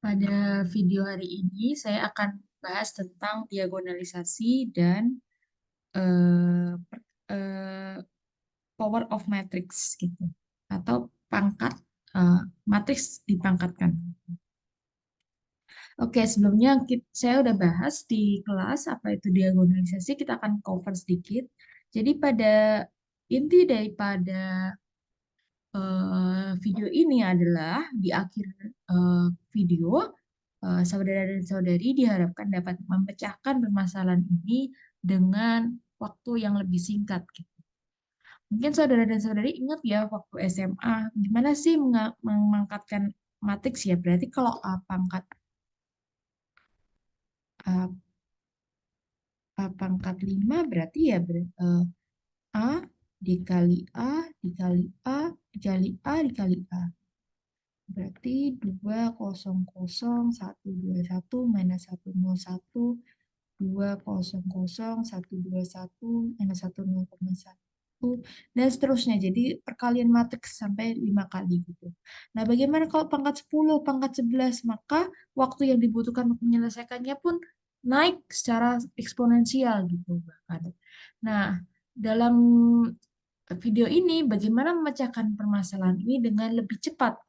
Pada video hari ini, saya akan bahas tentang diagonalisasi dan eh, eh, power of matrix gitu, atau pangkat matriks dipangkatkan. Oke, sebelumnya saya udah bahas di kelas apa itu diagonalisasi. Kita akan cover sedikit. Jadi pada inti daripada video ini adalah di akhir eh, video, saudara dan saudari diharapkan dapat memecahkan permasalahan ini dengan waktu yang lebih singkat, gitu. Mungkin saudara dan saudari ingat ya waktu SMA, gimana sih memangkatkan matriks ya? Berarti kalau A pangkat A, A pangkat 5 berarti ya A dikali A dikali A dikali A dikali A. Berarti 200 121 minus 101 200 121 minus 10,1 dan seterusnya. Jadi perkalian matriks sampai 5 kali gitu. Nah, bagaimana kalau pangkat 10, pangkat 11? Maka waktu yang dibutuhkan untuk menyelesaikannya pun naik secara eksponensial gitu bahkan. Nah, dalam video ini bagaimana memecahkan permasalahan ini dengan lebih cepat?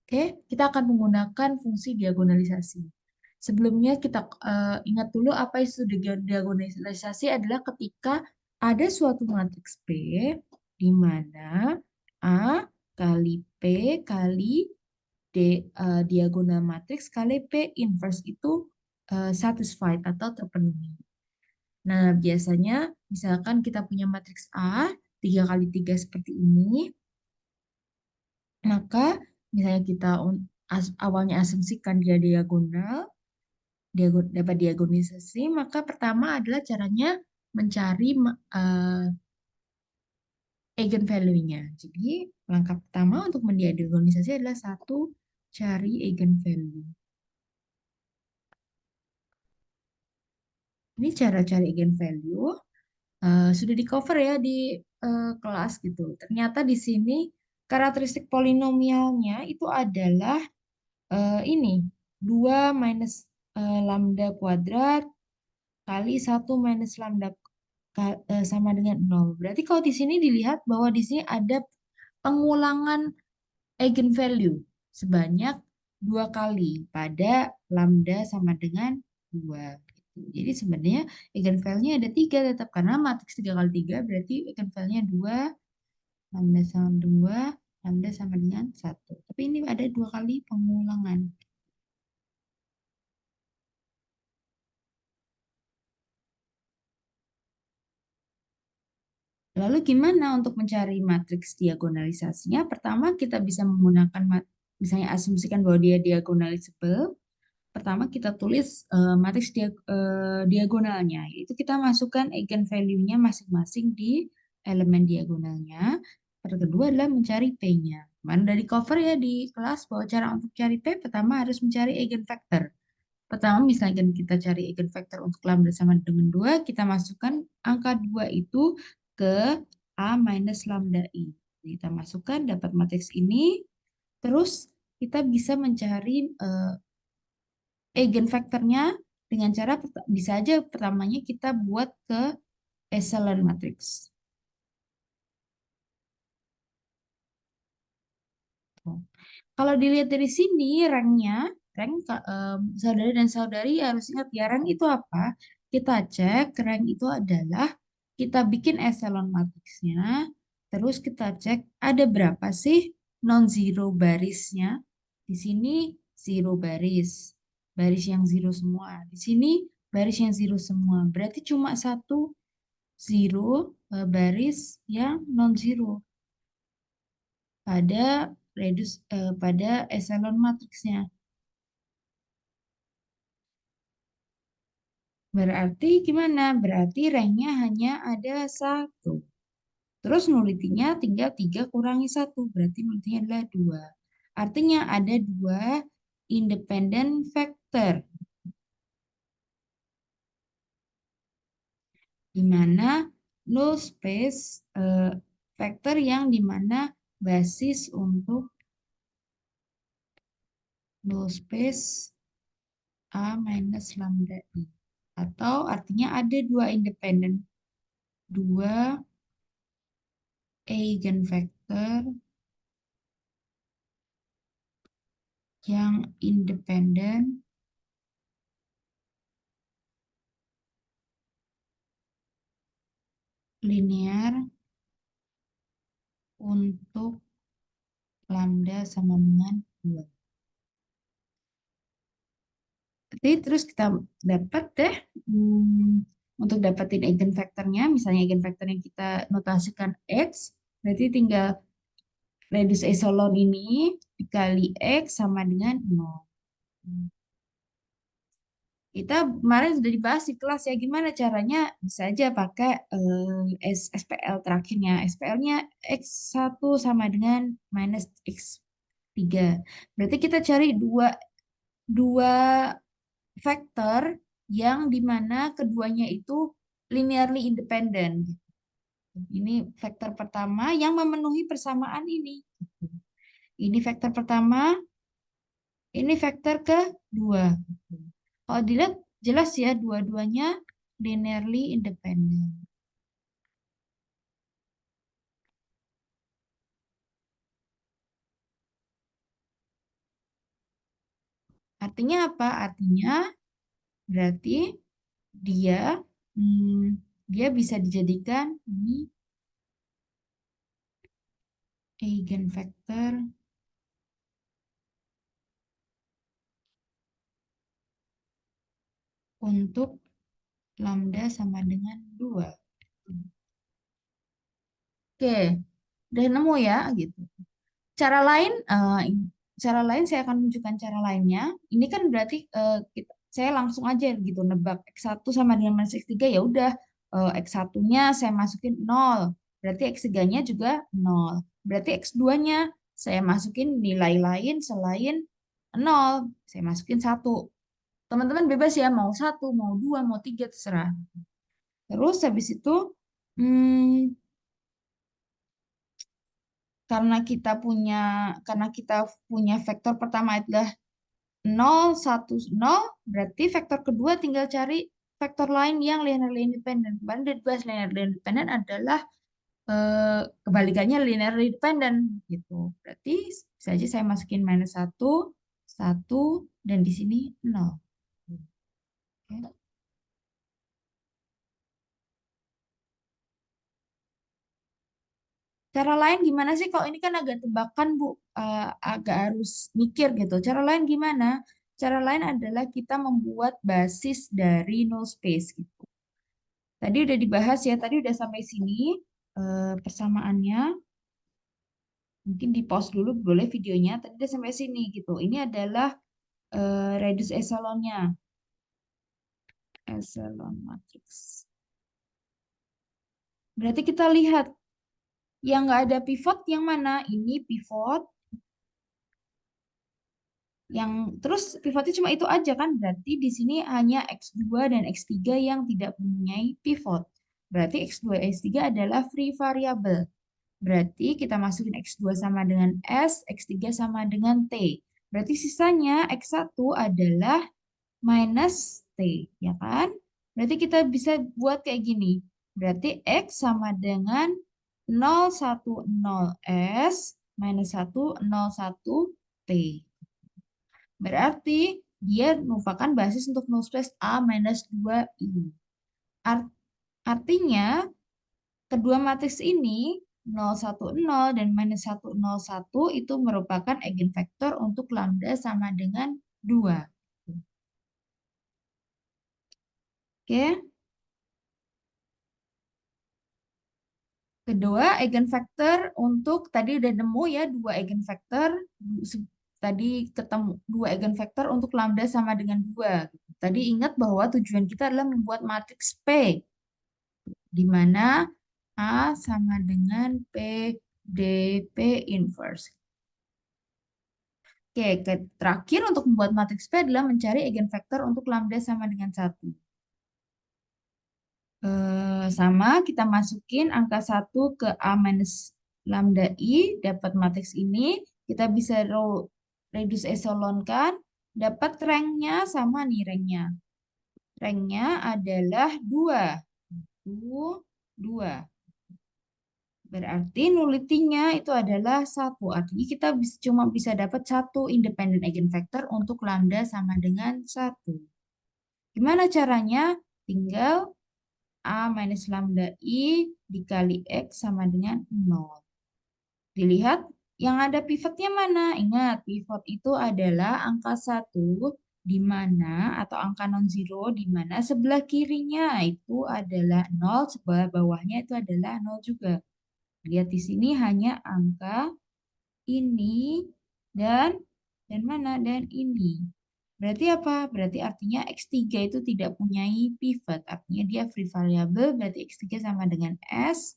Oke, kita akan menggunakan fungsi diagonalisasi. Sebelumnya kita ingat dulu apa itu diagonalisasi adalah ketika ada suatu matriks P di mana A kali P kali diagonal matriks kali P inverse itu satisfied atau terpenuhi. Nah, biasanya misalkan kita punya matriks A 3 kali 3 seperti ini, maka misalnya kita awalnya asumsikan dia diagonal, dapat diagonisasi, maka pertama adalah caranya mencari eigenvalue-nya. Jadi langkah pertama untuk mendiagonisasi adalah satu, cari eigenvalue. Ini cara cari eigenvalue. Sudah di cover ya di kelas gitu. Ternyata di sini karakteristik polinomialnya itu adalah ini 2 minus lambda kuadrat kali 1 minus lambda sama dengan 0. Berarti kalau di sini dilihat bahwa di sini ada pengulangan eigenvalue sebanyak 2 kali pada lambda sama dengan 2. Gitu. Jadi sebenarnya eigenvalue-nya ada 3 tetap karena matriks 3 kali 3 berarti eigenvalue-nya 2, lambda sama 2, lambda sama dengan 1. Tapi ini ada 2 kali pengulangan. Lalu gimana untuk mencari matriks diagonalisasinya? Pertama kita bisa menggunakan misalnya asumsikan bahwa dia diagonalisable. Pertama kita tulis matriks diagonalnya, yaitu kita masukkan eigenvalue-nya masing-masing di elemen diagonalnya. Yang kedua adalah mencari P-nya. Mana dari cover ya di kelas bahwa cara untuk cari P pertama harus mencari eigenvector. Pertama misalnya kita cari eigenvector untuk lambda sama dengan 2, kita masukkan angka 2 itu ke A minus lambda I. Jadi kita masukkan dapat matriks ini, terus kita bisa mencari eigenvectornya dengan cara bisa aja pertamanya kita buat ke echelon matrix. Kalau dilihat dari sini ranknya, saudara dan saudari harus ingat ya rank itu apa? Kita cek rank itu adalah kita bikin echelon matriksnya, terus kita cek ada berapa sih non-zero barisnya. Di sini zero baris, baris yang zero semua. Di sini baris yang zero semua. Berarti cuma satu zero baris yang non-zero pada pada echelon matriksnya. Berarti gimana? Berarti ranknya hanya ada satu. Terus nulitinya tinggal 3 kurangi satu. Berarti nulitinya adalah 2. Artinya ada 2 independent factor. Di mana null space factor yang dimana basis untuk null space A minus lambda I. Atau artinya ada dua independen, dua eigenvector yang independen linear untuk lambda sama dengan 2. Jadi terus kita dapat deh untuk dapetin eigenvektornya, misalnya eigenvektor yang kita notasikan X, berarti tinggal radius echelon ini dikali X sama dengan 0. Kita kemarin sudah dibahas di kelas ya, gimana caranya bisa aja pakai SPL terakhirnya. SPL-nya X1 sama dengan minus X3. Berarti kita cari dua vektor yang dimana keduanya itu linearly independent. Ini vektor pertama yang memenuhi persamaan ini. Ini vektor pertama, ini vektor kedua. Kalau dilihat jelas ya dua-duanya linearly independent. Artinya apa? Artinya berarti dia dia bisa dijadikan ini eigenvector untuk lambda sama dengan 2. Oke, udah nemu ya gitu. Cara lain, cara lain saya akan menunjukkan cara lainnya. Ini kan berarti saya langsung aja gitu nebak X1 sama dengan minus X3 ya udah X1-nya saya masukin 0. Berarti X3-nya juga 0. Berarti X2-nya saya masukin nilai lain selain 0. Saya masukin 1. Teman-teman bebas ya mau 1, mau 2, mau 3 terserah. Terus habis itu hmm, karena kita punya vektor pertama adalah 0, 1, 0, berarti vektor kedua tinggal cari vektor lain yang linearly independent. Kemarin dari bahas linearly independent adalah kebalikannya linearly dependent gitu. Berarti bisa aja saya masukin minus 1, 1, dan di sini 0. Oke. Cara lain gimana sih? Kalau ini kan agak tebakan, Bu. Agak harus mikir gitu. Cara lain gimana? Cara lain adalah kita membuat basis dari null space gitu. Tadi udah dibahas ya, tadi udah sampai sini persamaannya. Mungkin di pause dulu boleh videonya. Tadi udah sampai sini gitu. Ini adalah radius echelonnya. Echelon matrix. Berarti kita lihat yang nggak ada pivot yang mana? Ini pivot. Yang terus pivotnya cuma itu aja kan, berarti di sini hanya X2 dan X3 yang tidak mempunyai pivot. Berarti X2 X3 adalah free variable. Berarti kita masukin X2 sama dengan S, X3 sama dengan T. Berarti sisanya X1 adalah minus T, ya kan? Berarti kita bisa buat kayak gini. Berarti X sama dengan 010 S minus 101 T. Berarti dia merupakan basis untuk null space A minus 2I. Artinya, kedua matriks ini 010 dan minus 101 itu merupakan eigenvektor untuk lambda sama dengan 2. Oke. Kedua, eigenvektor untuk tadi udah nemu ya dua eigenvektor. Tadi ketemu dua eigenvektor untuk lambda sama dengan 2. Tadi ingat bahwa tujuan kita adalah membuat matriks P, di mana A sama dengan P dP inverse. Oke, terakhir untuk membuat matriks P adalah mencari eigenvektor untuk lambda sama dengan 1. Sama, kita masukin angka 1 ke A minus lambda I, dapat matriks ini. Kita bisa row reduce echelon kan, dapat ranknya sama nih ranknya. Ranknya adalah 2. 2. Berarti nullity-nya itu adalah 1. Artinya kita cuma bisa dapat 1 independent eigenvector untuk lambda sama dengan 1. Gimana caranya? Tinggal A minus lambda I dikali X sama dengan 0. Dilihat yang ada pivotnya mana? Ingat, pivot itu adalah angka 1 di mana atau angka non-zero di mana sebelah kirinya itu adalah 0, sebelah bawahnya itu adalah 0 juga. Lihat di sini hanya angka ini dan mana? Dan ini. Berarti apa? Berarti artinya X3 itu tidak punya pivot. Artinya dia free variable, berarti X3 sama dengan S.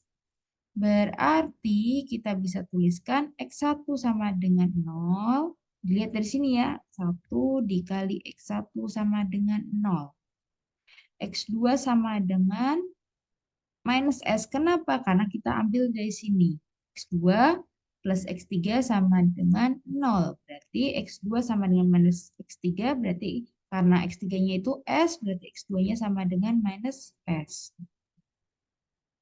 Berarti kita bisa tuliskan X1 sama dengan 0. Dilihat dari sini ya. 1 dikali X1 sama dengan 0. X2 sama dengan minus S. Kenapa? Karena kita ambil dari sini. X2 plus X3 sama dengan 0. Berarti X2 sama dengan minus X3. Berarti karena X3-nya itu S, berarti X2-nya sama dengan minus S.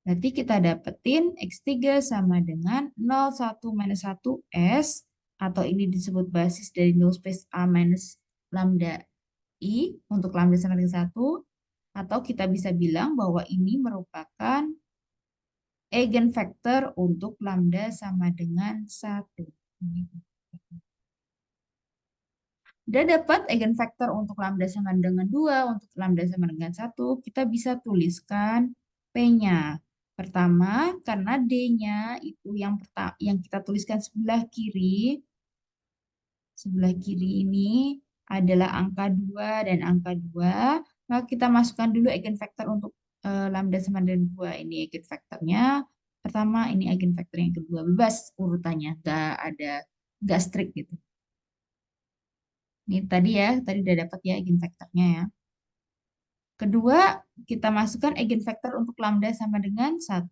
Berarti kita dapetin X3 sama dengan 0, 1, minus 1 S. Atau ini disebut basis dari null space A minus lambda I untuk lambda sama dengan 1. Atau kita bisa bilang bahwa ini merupakan eigenvector untuk lambda sama dengan 1. Udah dapat eigenvector untuk lambda sama dengan 2, untuk lambda sama dengan 1, kita bisa tuliskan P-nya. Pertama, karena D-nya itu yang kita tuliskan sebelah kiri ini adalah angka 2 dan angka 2, maka kita masukkan dulu eigenvector untuk lambda sama dengan 2. Ini eigenvectornya. Pertama, ini eigenvector yang kedua. Bebas urutannya, nggak strict gitu. Ini tadi ya, tadi udah dapat ya eigenvectornya ya. Kedua, kita masukkan eigenvector untuk lambda sama dengan 1.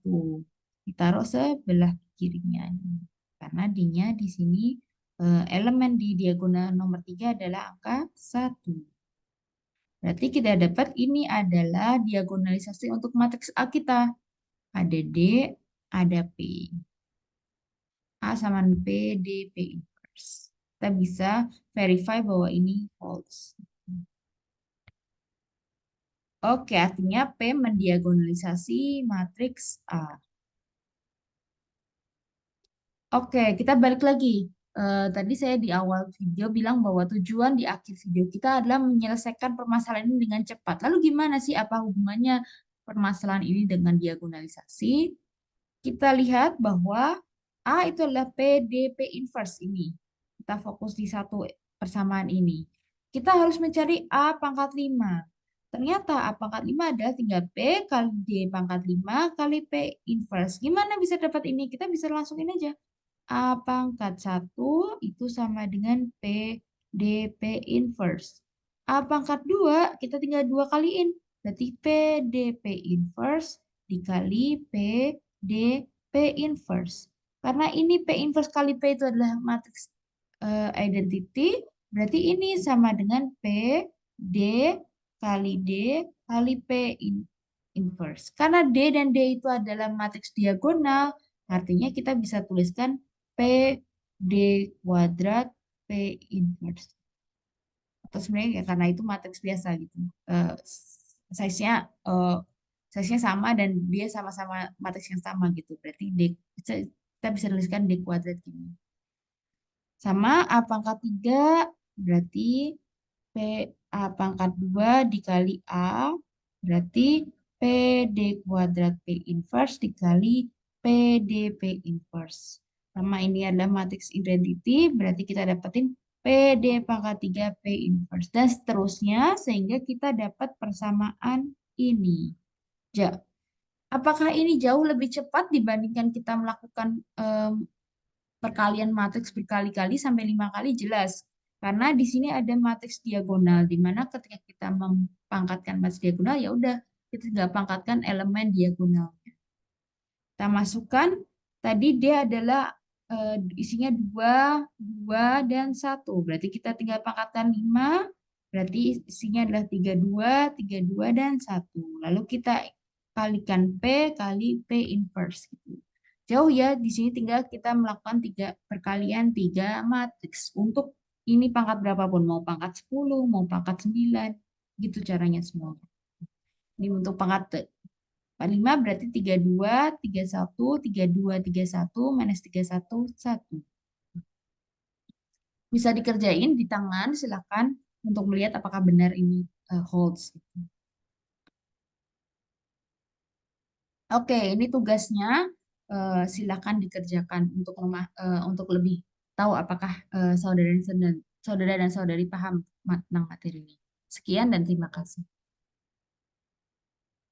Ditaruh sebelah kirinya. Karena D-nya di sini elemen di diagonal nomor 3 adalah angka 1. Berarti kita dapat ini adalah diagonalisasi untuk matriks A kita. Ada D, ada P. A sama P, D, P inverse. Kita bisa verify bahwa ini false. Oke, artinya P mendiagonalisasi matriks A. Oke, kita balik lagi. Tadi saya di awal video bilang bahwa tujuan di akhir video kita adalah menyelesaikan permasalahan ini dengan cepat. Lalu gimana sih apa hubungannya permasalahan ini dengan diagonalisasi? Kita lihat bahwa A itu adalah PDP inverse ini. Kita fokus di satu persamaan ini. Kita harus mencari A pangkat 5. Ternyata A pangkat 5 adalah 3P kali D pangkat 5 kali P inverse. Gimana bisa dapat ini? Kita bisa langsungin aja. A pangkat 1 itu sama dengan P DP inverse. A pangkat 2 kita tinggal 2 kaliin. Berarti P DP inverse dikali P DP inverse. Karena ini P inverse kali P itu adalah matriks identity, berarti ini sama dengan P D kali D kali P inverse. Karena D dan D itu adalah matriks diagonal, artinya kita bisa tuliskan P D kuadrat P inverse. Atau sebenarnya ya karena itu matriks biasa gitu. Size-nya size-nya sama dan dia sama-sama matriks yang sama gitu. Berarti D, kita bisa tuliskan D kuadrat gini. Sama A pangkat 3 berarti P A pangkat 2 dikali A berarti P D kuadrat P inverse dikali P D P inverse. Sama ini adalah matriks identity, berarti kita dapetin P D pangkat 3 P inverse. Dan seterusnya, sehingga kita dapat persamaan ini. Apakah ini jauh lebih cepat dibandingkan kita melakukan perkalian matriks berkali-kali sampai 5 kali? Jelas. Karena di sini ada matriks diagonal, di mana ketika kita mempangkatkan matriks diagonal, ya udah kita tinggal pangkatkan elemen diagonalnya. Kita masukkan, tadi D adalah isinya 2, 2, dan 1. Berarti kita tinggal pangkatkan 5. Berarti isinya adalah 32, 32, dan 1. Lalu kita kalikan P kali P inverse. Gitu. Jauh ya, di sini tinggal kita melakukan 3 perkalian 3 matriks. Untuk ini pangkat berapapun, mau pangkat 10, mau pangkat 9. Gitu caranya semua. Ini untuk pangkat 5 berarti 32, 31, 32, 31, minus 31, 1. Bisa dikerjain di tangan, silakan untuk melihat apakah benar ini holds. Oke, ini tugasnya. Silakan dikerjakan untuk lebih tahu apakah saudara dan saudari paham tentang materi ini. Sekian dan terima kasih.